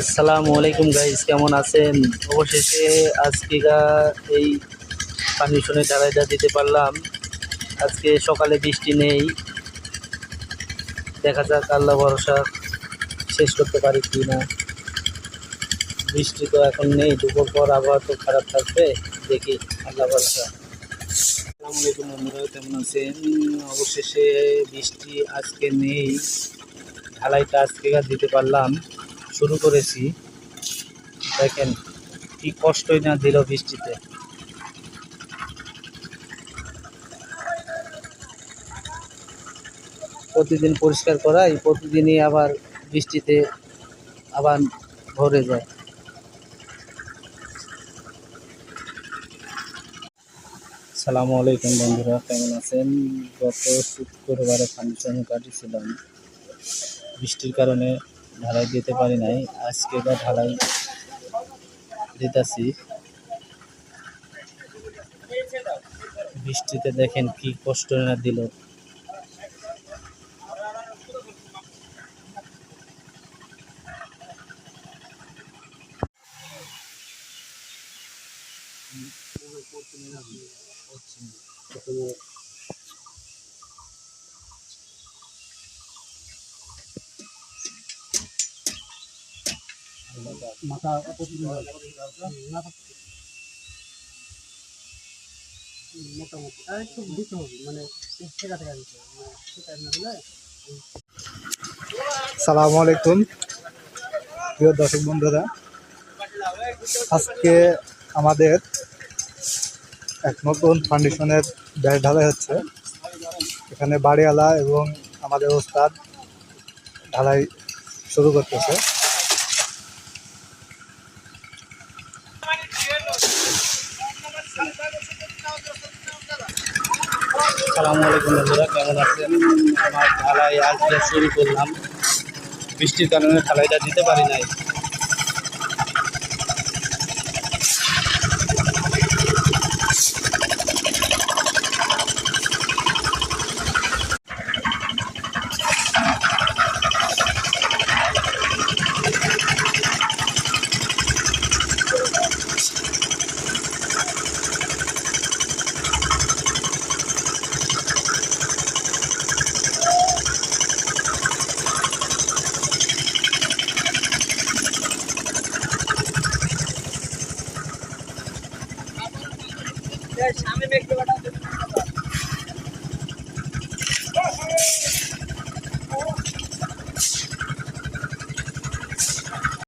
আসসালামু আলাইকুম গাইস, কেমন আছেন? অবশেষে আজকে এই পারমিশনের ঢালাইটা দিতে পারলাম। আজকে সকালে বৃষ্টি নেই, দেখা যাক আল্লাহ ভরসা শেষ করতে পারি কি না। বৃষ্টি তো এখন নেই, দুপুর পর আবহাওয়া তো খারাপ থাকবে, দেখি আল্লাহ ভরসা। আসসালামু আলাইকুম বন্ধুরা, কেমন আছেন? অবশেষে বৃষ্টি আজকে নেই, ঢালাইটা আজকে দিতে পারলাম, শুরু করেছি। দেখেন কি কষ্টই না দিল বৃষ্টিতে। প্রতিদিন পরিষ্কার করাই, প্রতিদিনই আবার বৃষ্টিতে আবার ভরে যায়। সালামু আলাইকুম বন্ধুরা, কেমন আছেন? গত শুক্রবারে ফাংশনে কাটিয়েছিলাম, বৃষ্টির কারণে ঢালাই দিতে পারি নাই। আজকে বা ঢালাই দিতেছি। বৃষ্টিতে দেখেন কি কষ্ট না দিল। মাথা মোটামুটি আর একটু দিতে হবে, মানে ঠেকা ঠেকা দিতে হবে, মানে সেটা না দিলে। সালামু আলাইকুম প্রিয় দর্শক বন্ধুরা, আজকে আমাদের এক নতুন ফাউন্ডেশনের ব্যাচ ঢালাই হচ্ছে। এখানে বাড়িওয়ালা এবং আমাদের ওস্তাদ ঢালাই শুরু করতেছে। আসসালামু আলাইকুম বন্ধুরা, কেমন আছেন? আমার ঢালাই আজকে শুরু করলাম, বৃষ্টির কারণে ঢালাইটা দিতে পারি নাই। সামনে দেখতে পাঠাতে